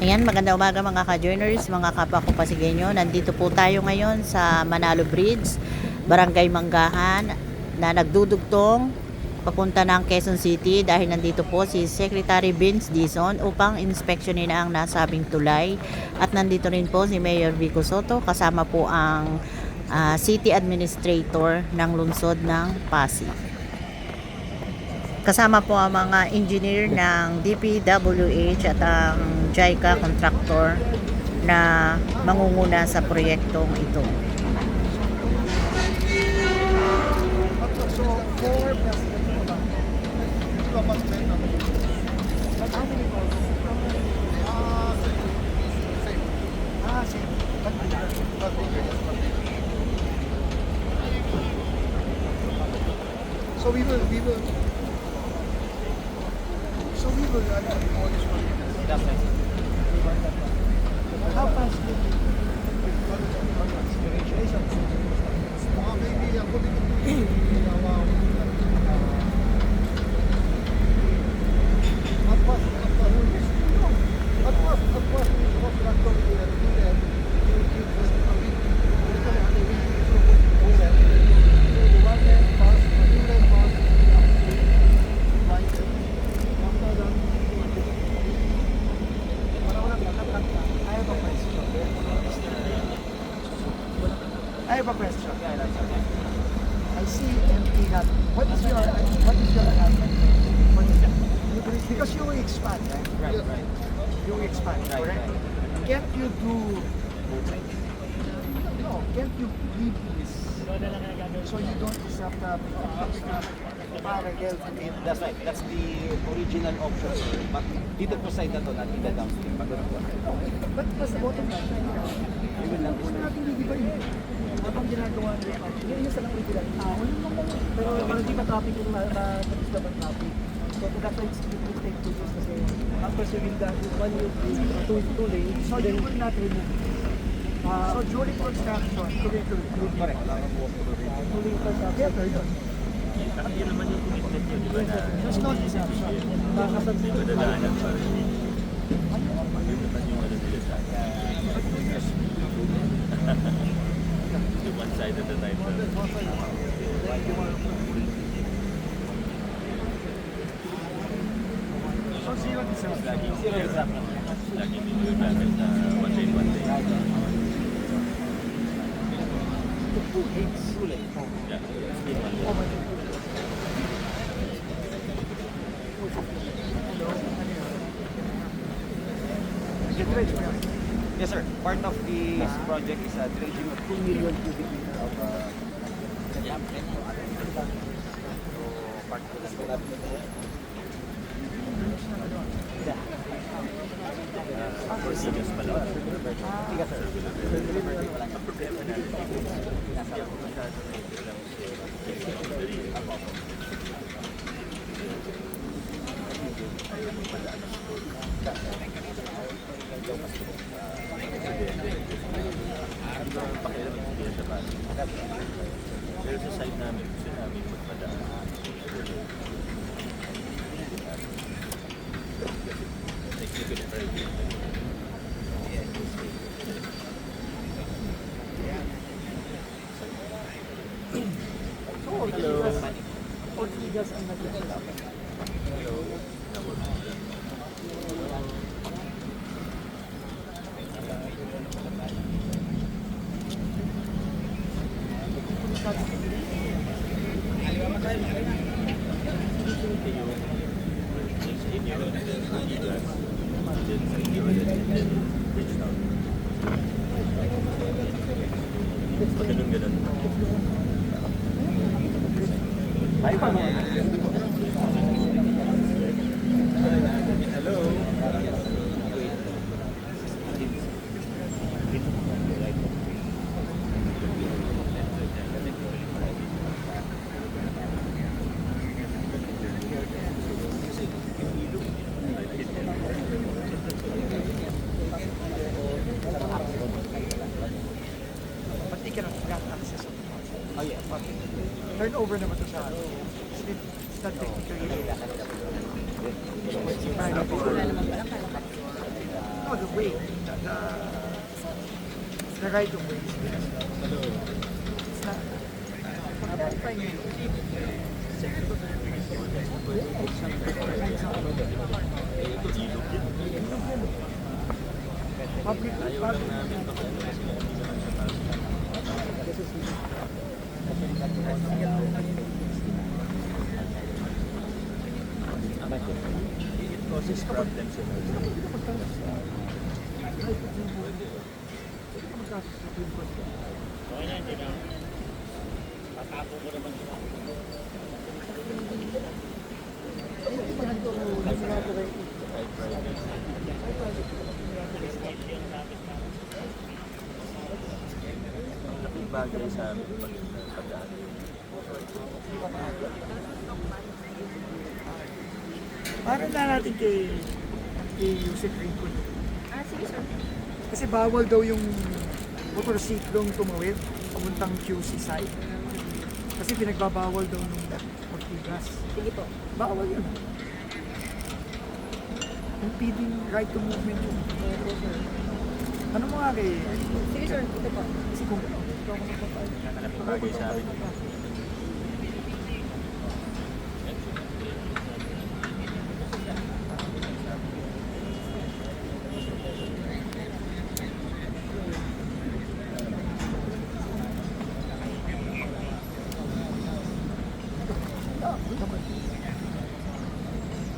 Ayan, magandang umaga mga ka-journers, mga kapwa ko Pasigueño. Nandito po tayo ngayon sa Manalo Bridge, Barangay Manggahan, na nagdudugtong papunta ng Quezon City dahil nandito po si Secretary Vince Dizon upang inspeksyonin ang nasabing tulay. At nandito rin po si Mayor Vico Soto, kasama po ang City Administrator ng lungsod ng Pasig. Kasama po ang mga engineer ng DPWH at ang JICA contractor na mangunguna sa proyektong ito. So we will how fast do you maybe according I have a question. I see empty lot. What is your allotment? Because you will expand, right? Right. You will expand, correct? Can't you do? No, can't you leave this so you don't disrupt the parallel to it? That's right. That's the original option, sir. But dito po side na to, not in the downstream. But what's the bottom line? Yun lang po. Gusto natin hindi ba yun? Habang ginagawa nila, yun yung sa lang regular. Pero hindi pa traffic yung matapos naman traffic. So that's why it will take 2 years kasi after serving that, one year, two lanes. So you will not remove it. So during construction, Correct. during construction, Yun naman yung commitment yun, di ba, na there's no disruption. hindi madadaanan pa rin. Yun naman yung ano nila sa yung one side at a time. So zero disruption. Laging dito yung traffic na one day. Yeah, speed one. Yes, sir. Part of this project is a dredging of 2 million cubic meter of So, part of this will happen. Procedures pala. Sige, sir. Delivery pa lang. Pero sa side namin, gusto namin magpadaan. Technical private. Ortigas ang naglalap. Ganun. Ay, pa mga. Pati ka na access. Oh, yeah. Turnover naman ito sa it's not technically. Wala naman pala. No, the way. The right of way. It's not. Ito, ilog yan. Public. Ayaw lang namin pakialam kasi hindi naman siya para sa it causes problems in our laking bagay sa amin pag pagdaan yung Parang na natin kay Yusek Rincon. Sige, sir. Kasi bawal daw yung motorsiklong tumawid papuntang QC site. Kasi pinagbabawal daw nung Ortigas. Sige po. Bawal yun. Impeding right to movement yun. Ano mo nga kay... Sige, sir. Ito po. Kasi kung ito ako napapayag. malaking bagay sa amin.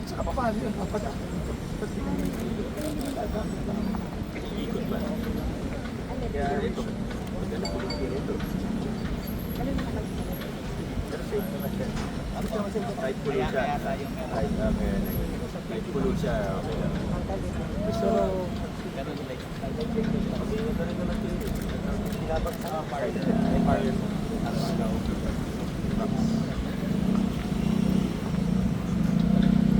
Saka pa paano yun? Ikot ba? Kaya ito, maganda po yung ito. Pero safe naman siya. Kahit pulo siya, kahit pulo siya, okay lang. Gusto, ganun like, ganun naman ito yun. Tinabag sa kahit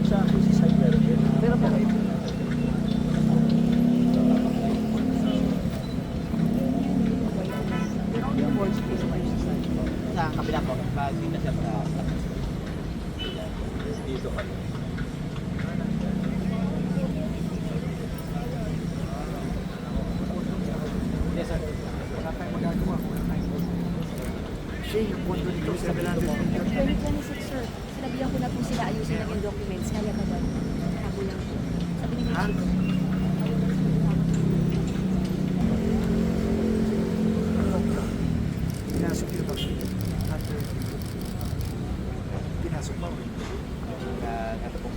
sa ako si side meron din. Pero pa kayo. Sa kabila po, hindi na siya sa Dito kami. Yes, sir. Wala tayong magagawa. Wala tayong siya yung pondo nito, 700 million. 2026, sir. Sinabihan ko na po sila ayusin lang yung documents. Kaya ka ba? Ako lang po. Sabi ni Ha? Chico. Pinasok yun ba? After pinasok ba? Ito po.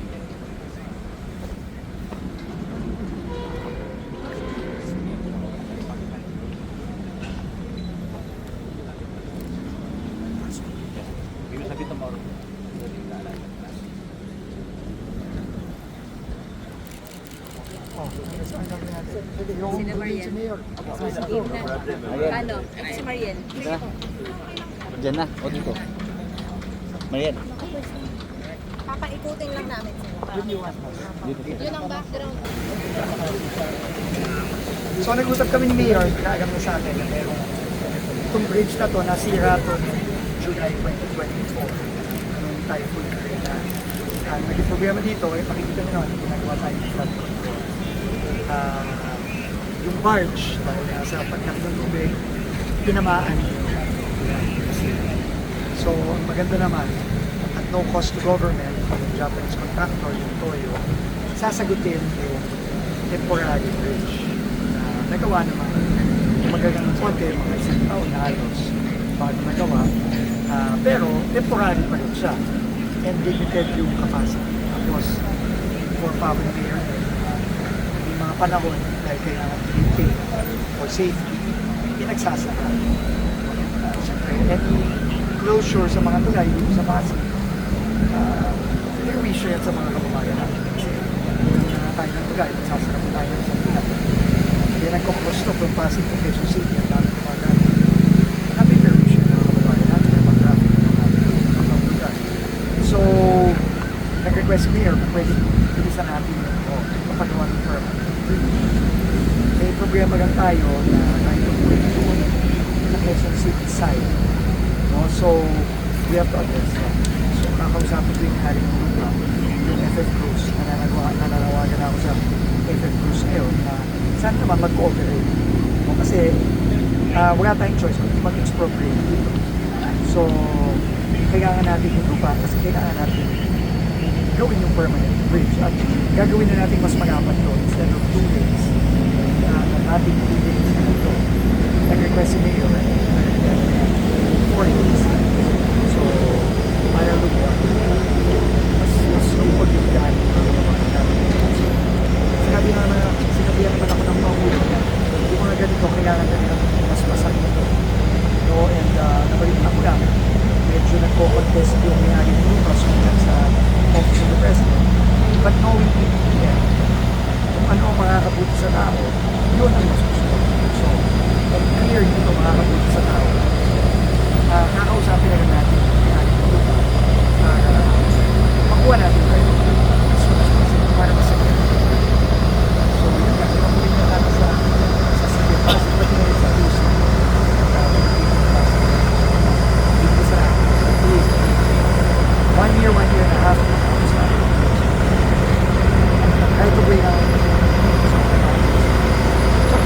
Bigla sabi tomorrow. Oh, saan gagawin natin? Yung Sina Marian. si Mayor. Game na. Ano? Ito si Mariel. Diyan na, o dito. Marian. Papaikutin lang namin sila. Yun ang background. So nag-usap kami ni Mayor, pinaalam niya sa atin na merong itong bridge na to nasira to July 2024 nung typhoon na naging problema dito, eh makikita nyo naman ginagawa tayo ng flood control. Yung barge dahil nasa pagkat ng tubig tinamaan so ang maganda naman at no cost to government yung Japanese contractor, yung Toyo sasagutin yung temporary bridge na nagawa naman magagang ng konti, mga isang taon na halos bago nagawa. Pero temporary pa rin siya and limited yung capacity. Tapos for public care, yung mga panahon dahil kailangan i-maintain for safety, pinagsasaka. Siyempre, any closure sa mga tulay dito sa Pasig, i-wish yan sa mga kababayan natin. Kasi kung tayo ng tulay, magsasarap tayo sa tulay. Yan ang komposto kung Pasig kung Quezon City ang dami kumagal. Happy permission ng kababayan natin ang mag-traffic ng mga lugar. So, nag-request mayor kung pwede bilisan natin kapagawa ng permit. May problema lang tayo na tayo pwede doon na Quezon City side. No? So, we have to address that. So, kakausapin ko yung haring ng lugar, yung FF Cruz, nananawagan ako sa FF Cruz ngayon na sana naman mag-cooperate. No, kasi wala tayong choice kundi mag-expropriate dito. So, kailangan natin yung lupa kasi kailangan natin gawin yung permanent bridge at gagawin na natin mas malapat to instead of 2 days ng ating 3 days na ito. Nag-request si Mayor 4 days. So, para lupa mas lupag yung daan. Sinabihan naman ako ng Pangulo na yung mga ganito kailangan na mas masakit ito. No, and nabalitan ako lang, medyo nagko-contest yung may-ari ng lupa sa Office of the President. But knowing people here, kung ano ang makakabuti sa tao, yun ang mas gusto. So, and clear dito makakabuti sa tao. Kakausapin na lang natin yung may-ari ng lupa para makuha natin kayo. Para masakit. So, yun lang. Makulit na natin sa sige. Kasi pati na rin sa puso. Dito sa at least 1 year and a half. Kahit ito na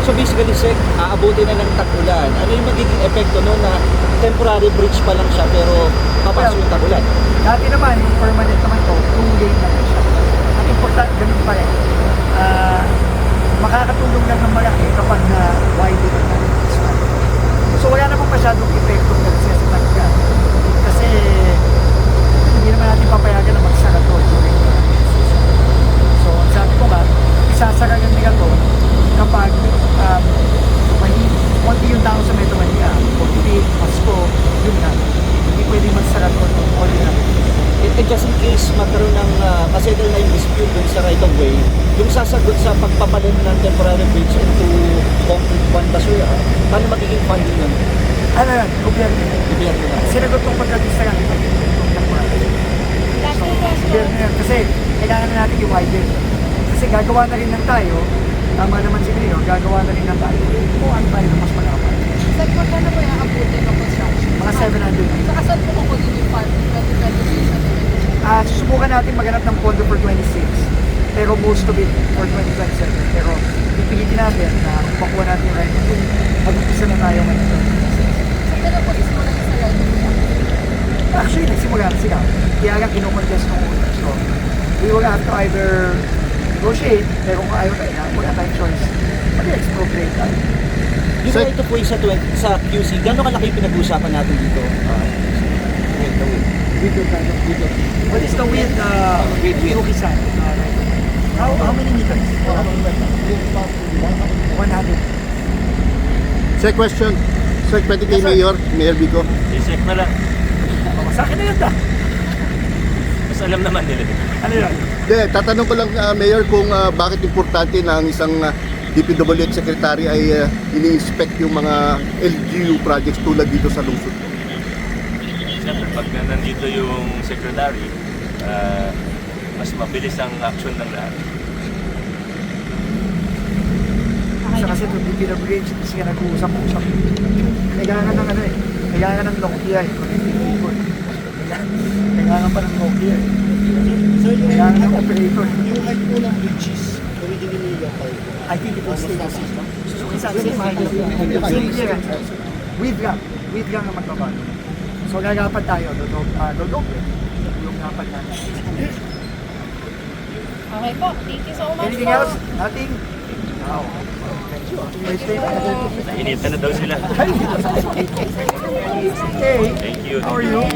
So basically, Sek, aabutin na ng tag-ulan. Ano yung magiging epekto no na temporary bridge pa lang siya pero papasok yung tag-ulan? dati naman, yung permanent naman to, 2 lane naman siya. Ang important, ganun pa rin. Makakatulong lang ng malaki kapag widen na natin. So wala namang masyadong epekto na nagsasatag ka. Kasi hindi naman natin papayagan na magsara to during the season. So ang sabi ko nga, isasara lang nila to kapag konti yung tao sa Metro Manila. Konti, Pasko, yun na. Hindi pwede magsara to all na. And just in case magkaroon ng masettle na yung dispute dun sa right of way, yung sasagot sa pagpapalit ng temporary bridge into concrete one basura, paano magiging funding nun? Ano yan? Gobyerno. Gobyerno na. Sinagot tong pagkatista lang. Gobyerno yan. Kasi kailangan na natin i-widen. Kasi gagawa na rin ng tayo, tama naman si Mayor, gagawa na rin ng tayo. Kung ano tayo na mas malapan. Saan po na po yung abutin ng construction? Mga 700. Saka saan po kukunin yung fund 2026? Susubukan natin maghanap ng pondo for 26. Pero most of it for 2027. Pero pipilitin natin na makuha natin yung right of way. Mag-upisa na tayo ngayon. Saan na po isimula sa right of way? Actually, nagsimula na sila. Kaya lang kinocontest ng una. So, we will have to either negotiate, pero kung ayaw tayo na, wala tayong choice. Mag-expropriate tayo. Yung right of way sa QC, gano'ng kalaki yung pinag-uusapan natin dito? What is the width? Yukisan. How many meters? 100. Second question. Sir, pwede kay Mayor Vico. I-check na lang. Sa akin na yun ta. Mas alam naman nila. Ano yun? De, tatanong ko lang, Mayor, kung bakit importante na ang isang DPWH Secretary ay ini-inspect yung mga LGU projects tulad dito sa lungsod. Siyempre, pag nandito yung secretary, mas mabilis ang action ng lahat. Isa kasi ito, DPWH, kasi nga nag-uusap-usap. Kailangan ng ano eh. Kailangan ng Nokia eh. Kailangan pa ng Nokia eh. Kailangan ng operator. Yung height po ng bridges, originally yung height. I think it will stay the same. Suzuki sa same height. Same clearance. With gang ang magbabago. So gagapan tayo, dodoble. Yung gapan natin. Okay po, thank you so much Anything po. else? Nothing? Wow. Nainitan na daw sila. Hey, Thank you. how are you?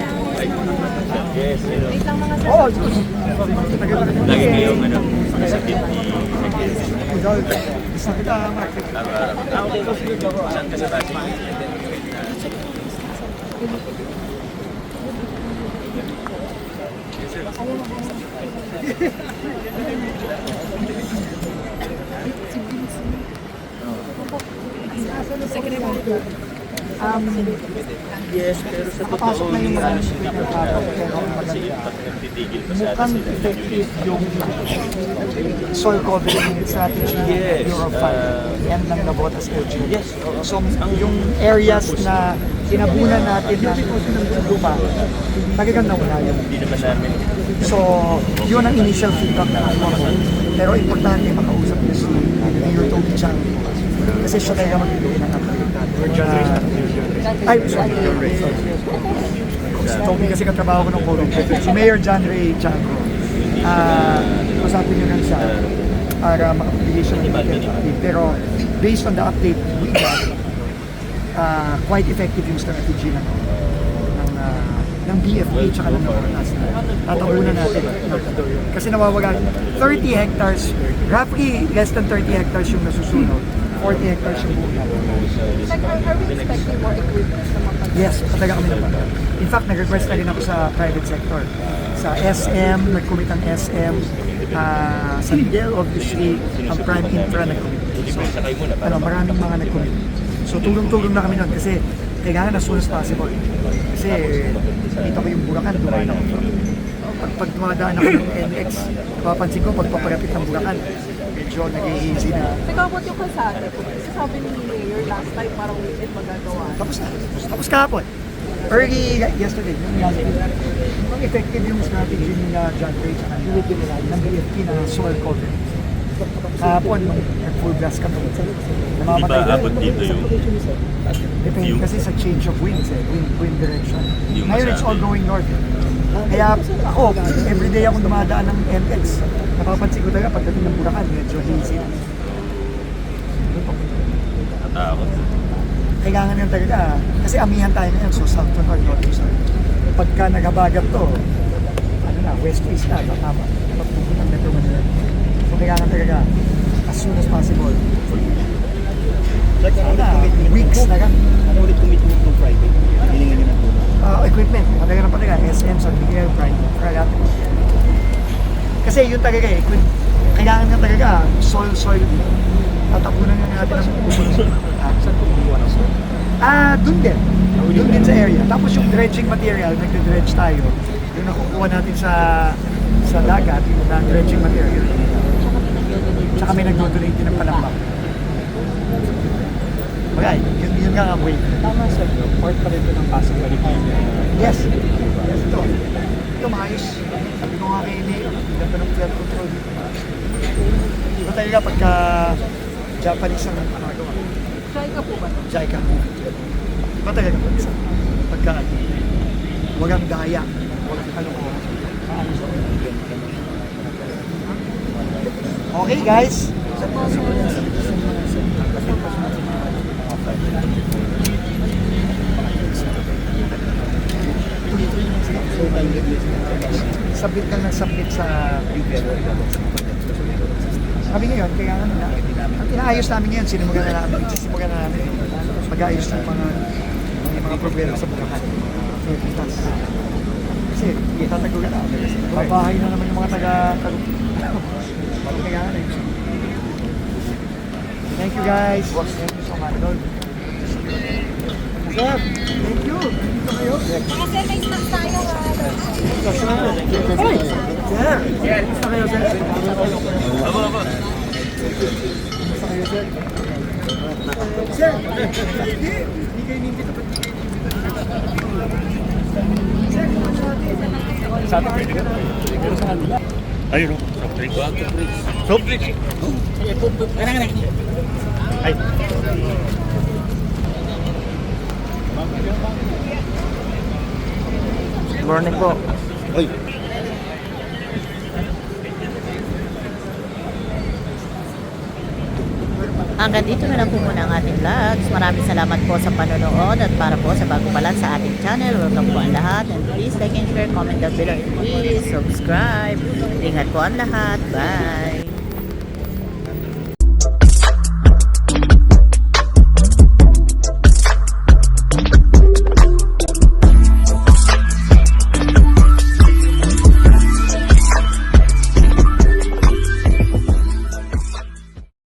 Yes, Wait lang mga sir. Oh, lagi kayong sa deputy secretary. Gusto kita, Mark. Okay. Saan ka sa base? Yes, pero sa totoo, na yung mga Kasi pag nagtitigil pa sa mukhang sila, effective yung soil covering unit strategy Yes, Euro 5. Yan lang nabot as LG. yes, So, yung areas na tinabunan natin ng lupa, talagang nawala yun. hindi naman namin So, yun ang initial feedback na nakuha ko. Pero importante makausap niyo si Mayor Toby Chang. Kasi siya talaga magbibigay ng update. Ay, sorry. Si Toby kasi katrabaho ko ng COVID. Si Mayor John Ray Chang. Usapin niyo lang siya para makapagigay siya ng update. Pero based on the update we got, quite effective yung strategy ng BFA tsaka ng Nakornas. Tatabunan natin. Kasi nawawala 30 hectares, roughly less than 30 hectares yung nasusunod. 40 hectares yung buong natin. Like, are we expecting more equipment sa mga Yes, pataga kami na pa. In fact, nag-request na rin ako sa private sector. Sa SM, nag-commit ang SM. Sa Miguel, obviously, ang Prime Infra nag-commit. So, maraming mga nag-commit. So, tulong-tulong na kami nun kasi kailangan as soon as possible. Kasi dito ko yung Bulacan, dumaan ako. Pag dumadaan ako ng NX, papansin ko pagpapalapit ng Bulacan, medyo nag-i-easy na. Nagkabot yung kalsada po. Kasi sabi ni Mayor last time parang weekend magagawa. Tapos na. Tapos kahapon. Early yesterday, yung last week, ang effective yung strategy nila John Ray ng BFP na soil cover. Kahapon, nag-full blast kami. Di Namamatay ba abot dito yung Depende Yung- kasi sa change of winds wind direction. Yung Ngayon it's masabi. all going north. Kaya ako, everyday akong dumadaan ng NX. Napapansin ko talaga pagdating ng Bulacan, medyo hazy. natakot? Kailangan yan talaga, kasi amihan tayo ngayon, so southern or northeastern. Pagka naghabagat to, ano na, west-east na, tama. Pagpupunta ng Metro Manila. So kailangan talaga, as soon as possible. Sana, weeks na lang. Ano ulit commitment ng private? Hilingan niyo ng tulong. Equipment, matagal na talaga, SM, San Miguel, Prime, Fragat. Kasi yun talaga eh, kailangan nga talaga, soil, tatapunan nga natin ang pupunan. Saan kumukuha ng soil? Dun din sa area. Tapos yung dredging material, nagde-dredge tayo, yung nakukuha natin sa dagat, yung dredging material. Tsaka may nag-donate din ng palambak. Bagay, yun nga ang way. Tama sir, part pa rin ito ng Pasig Balikin. Yes, ito. Ito maayos. Sabi ko nga kay Mayor, ganda ng flood control dito. Ito talaga pagka Japanese ang nagawa. Try ka po ba? JICA. Iba talaga pag isa. Pagka walang daya, walang kalokohan. Okay guys. Submit ka ng submit sa sabi ngayon, kaya nga na, ang inaayos namin ngayon, sisimulan na namin mag-aayos ng mga problema sa Bulacan. Pitas. Kasi, tatagulan na. Babahay na naman yung mga taga-Tagup. Kaya nga na yun. Thank you guys. Thank you so much. Sir, thank you. Dito kayo. Mga sir, may snacks tayo. Sir, gusto kayo, sir? Aba. Gusto kayo, sir? Sir, hindi kayo nindito pa. Sir, Sa atin pwede ka? Pero sa kanila. Ayun o, soft drink. Soft drink. Ay. morning po. Ay, Hanggang dito na lang po muna ang ating vlogs. Maraming salamat po sa panonood at para po sa bago pa lang sa ating channel. Welcome po ang lahat and please like and share, comment down below and please subscribe. Ingat po ang lahat. Bye!